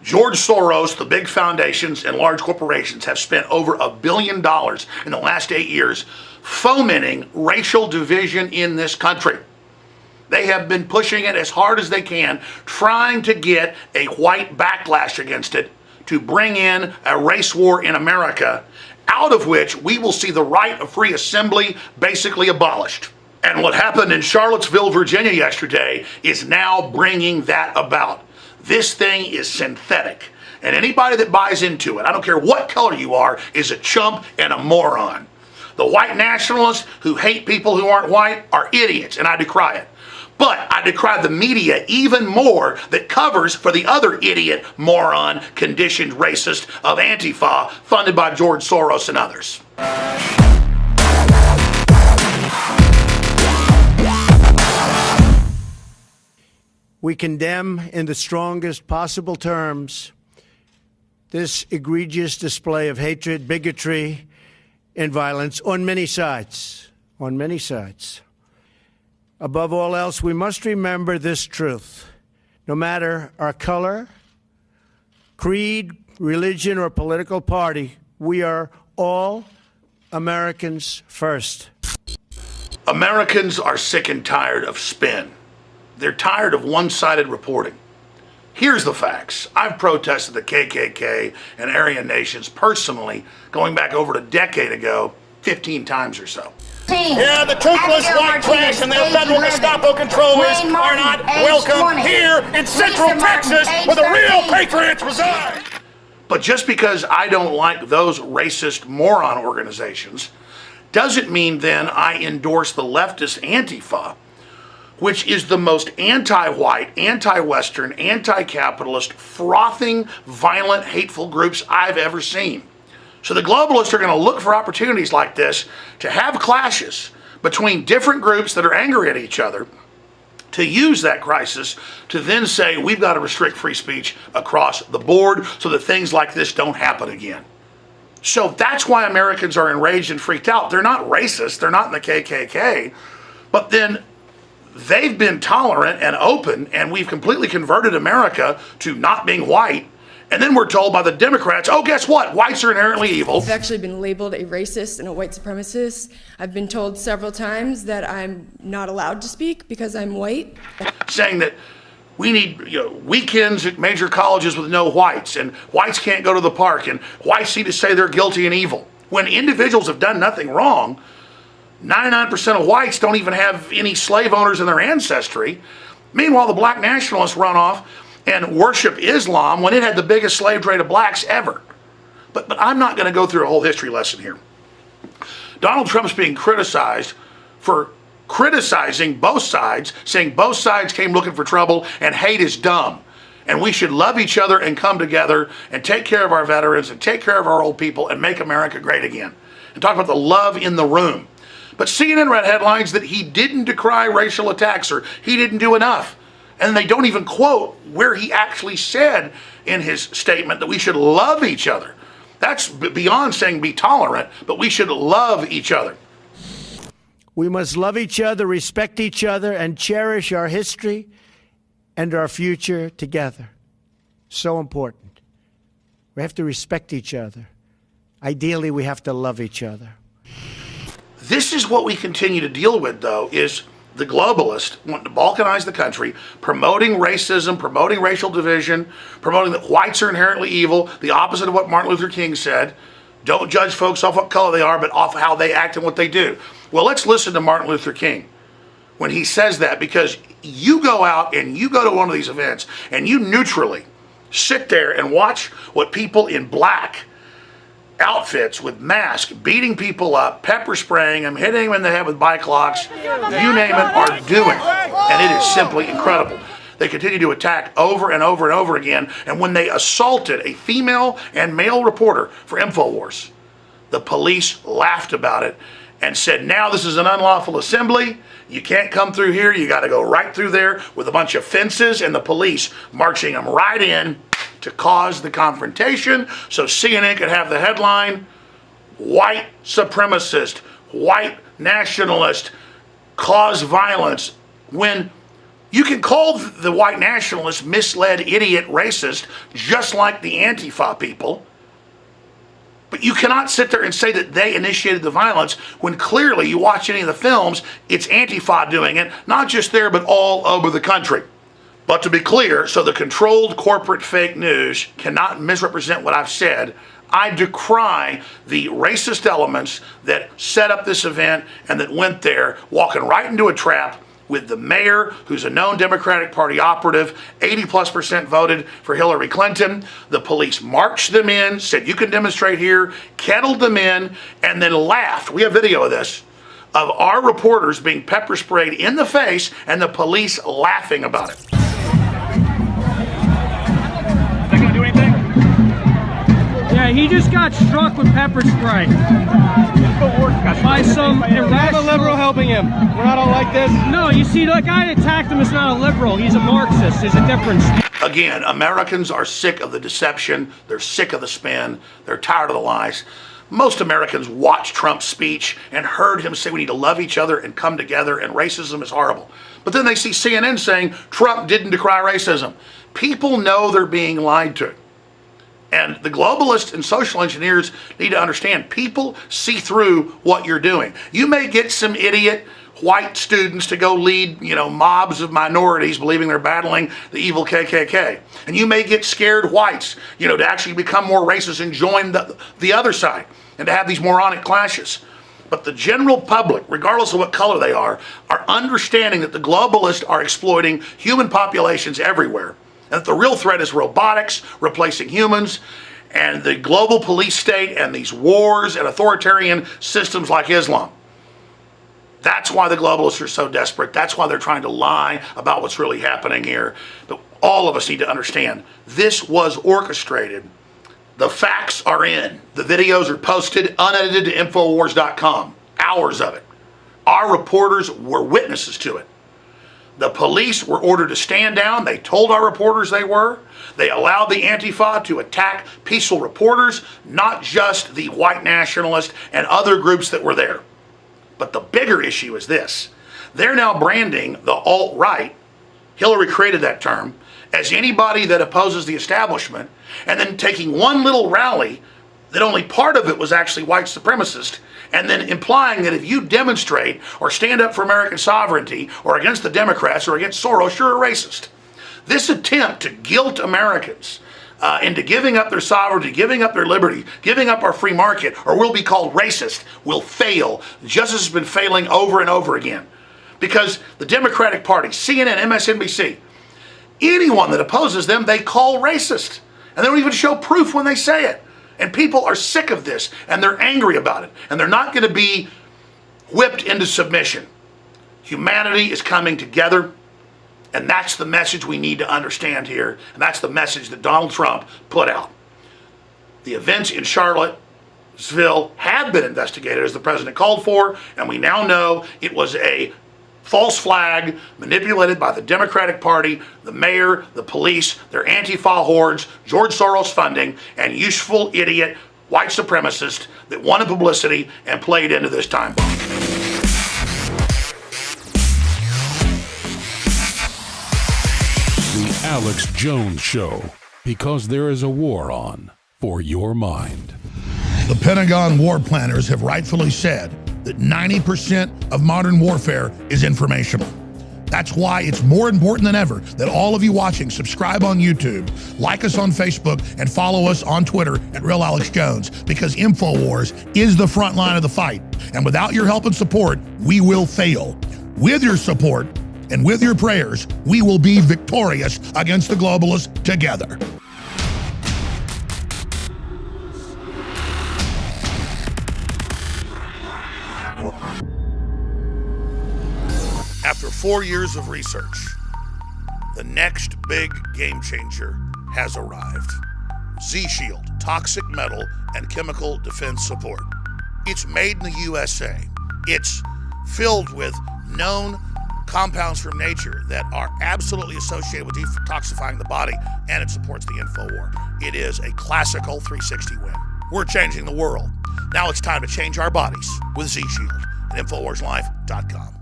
George Soros, the big foundations and large corporations have spent over $1 billion in the last 8 years fomenting racial division in this country. They have been pushing it as hard as they can, trying to get a white backlash against it to bring in a race war in America, out of which we will see the right of free assembly basically abolished. And what happened in Charlottesville, Virginia yesterday is now bringing that about. This thing is synthetic. And anybody that buys into it, I don't care what color you are, is a chump and a moron. The white nationalists who hate people who aren't white are idiots, and I decry it. But I decry the media even more that covers for the other idiot, moron, conditioned racist of Antifa funded by George Soros and others. We condemn in the strongest possible terms this egregious display of hatred, bigotry, and violence on many sides. On many sides. Above all else, we must remember this truth. No matter our color, creed, religion, or political party, we are all Americans first. Americans are sick and tired of spin. They're tired of one-sided reporting. Here's the facts. I've protested the KKK and Aryan nations personally, going back over a decade ago, 15 times or so. Yeah, the toothless white trash and their federal Gestapo controllers are not welcome here in Central Texas, where the real patriots reside. But just because I don't like those racist moron organizations doesn't mean then I endorse the leftist Antifa, which is the most anti-white, anti-Western, anti-capitalist, frothing, violent, hateful groups I've ever seen. So the globalists are going to look for opportunities like this to have clashes between different groups that are angry at each other, to use that crisis to then say we've got to restrict free speech across the board so that things like this don't happen again. So that's why Americans are enraged and freaked out. They're not racist, they're not in the KKK, but then they've been tolerant and open, and we've completely converted America to not being white. And then we're told by the Democrats, oh, guess what? Whites are inherently evil. I've actually been labeled a racist and a white supremacist. I've been told several times that I'm not allowed to speak because I'm white. Saying that we need weekends at major colleges with no whites, and whites can't go to the park, and whites need to say they're guilty and evil. When individuals have done nothing wrong, 99% of whites don't even have any slave owners in their ancestry. Meanwhile, the black nationalists run off and worship Islam when it had the biggest slave trade of blacks ever. But I'm not going to go through a whole history lesson here. Donald Trump's being criticized for criticizing both sides, saying both sides came looking for trouble and hate is dumb. And we should love each other and come together and take care of our veterans and take care of our old people and make America great again. And talk about the love in the room. But CNN read headlines that he didn't decry racial attacks or he didn't do enough. And they don't even quote where he actually said in his statement that we should love each other. That's beyond saying be tolerant, but we should love each other. We must love each other, respect each other, and cherish our history and our future together. So important. We have to respect each other. Ideally, we have to love each other. This is what we continue to deal with, though, is the globalists wanting to balkanize the country, promoting racism, promoting racial division, promoting that whites are inherently evil, the opposite of what Martin Luther King said. Don't judge folks off what color they are, but off how they act and what they do. Well, let's listen to Martin Luther King when he says that, because you go out and you go to one of these events and you neutrally sit there and watch what people in black outfits with masks beating people up, pepper spraying them, hitting them in the head with bike locks, you name it, are doing. And it is simply incredible. They continue to attack over and over and over again. And when they assaulted a female and male reporter for InfoWars, the police laughed about it and said, now this is an unlawful assembly. You can't come through here. You got to go right through there with a bunch of fences and the police marching them right in to cause the confrontation so CNN could have the headline, white supremacist, white nationalist, cause violence, when You can call the white nationalists misled, idiot, racist, just like the Antifa people. But you cannot sit there and say that they initiated the violence when clearly you watch any of the films, it's Antifa doing it, not just there, but all over the country. But to be clear, so the controlled corporate fake news cannot misrepresent what I've said, I decry the racist elements that set up this event and that went there, walking right into a trap with the mayor, who's a known Democratic Party operative, 80+% voted for Hillary Clinton. The police marched them in, said you can demonstrate here, kettled them in, and then laughed. We have video of this, of our reporters being pepper sprayed in the face and the police laughing about it. Yeah, he just got struck with pepper spray by some irrational... I'm a liberal helping him. We're not all like this. No, you see, the guy that attacked him is not a liberal. He's a Marxist. There's a difference. Again, Americans are sick of the deception. They're sick of the spin. They're tired of the lies. Most Americans watched Trump's speech and heard him say we need to love each other and come together and racism is horrible. But then they see CNN saying Trump didn't decry racism. People know they're being lied to. And the globalists and social engineers need to understand people see through what you're doing. You may get some idiot white students to go lead, mobs of minorities believing they're battling the evil KKK. And you may get scared whites, to actually become more racist and join the other side and to have these moronic clashes. But the general public, regardless of what color they are understanding that the globalists are exploiting human populations everywhere. And that the real threat is robotics replacing humans and the global police state and these wars and authoritarian systems like Islam. That's why the globalists are so desperate. That's why they're trying to lie about what's really happening here. But all of us need to understand this was orchestrated. The facts are in. The videos are posted unedited to Infowars.com. Hours of it. Our reporters were witnesses to it. The police were ordered to stand down. They told our reporters they were. They allowed the Antifa to attack peaceful reporters, not just the white nationalists and other groups that were there. But the bigger issue is this. They're now branding the alt-right, Hillary created that term, as anybody that opposes the establishment, and then taking one little rally that only part of it was actually white supremacist, and then implying that if you demonstrate or stand up for American sovereignty or against the Democrats or against Soros, you're a racist. This attempt to guilt Americans into giving up their sovereignty, giving up their liberty, giving up our free market, or we'll be called racist, will fail, just as it's been failing over and over again. Because the Democratic Party, CNN, MSNBC, anyone that opposes them, they call racist. And they don't even show proof when they say it. And people are sick of this, and they're angry about it, and they're not going to be whipped into submission. Humanity is coming together, and that's the message we need to understand here, and that's the message that Donald Trump put out. The events in Charlottesville have been investigated as the president called for, and we now know it was a false flag manipulated by the Democratic Party, the mayor, the police, their Antifa hordes, George Soros funding, and useful idiot white supremacists that wanted publicity and played into this time bomb. The Alex Jones Show, because there is a war on for your mind. The Pentagon war planners have rightfully said that 90% of modern warfare is informational. That's why it's more important than ever that all of you watching subscribe on YouTube, like us on Facebook, and follow us on Twitter at Real Alex Jones, because InfoWars is the front line of the fight. And without your help and support, we will fail. With your support and with your prayers, we will be victorious against the globalists together. After 4 years of research, the next big game changer has arrived. Z-Shield, toxic metal and chemical defense support. It's made in the USA. It's filled with known compounds from nature that are absolutely associated with detoxifying the body, and it supports the InfoWar. It is a classical 360 win. We're changing the world. Now it's time to change our bodies with Z-Shield at InfoWarsLife.com.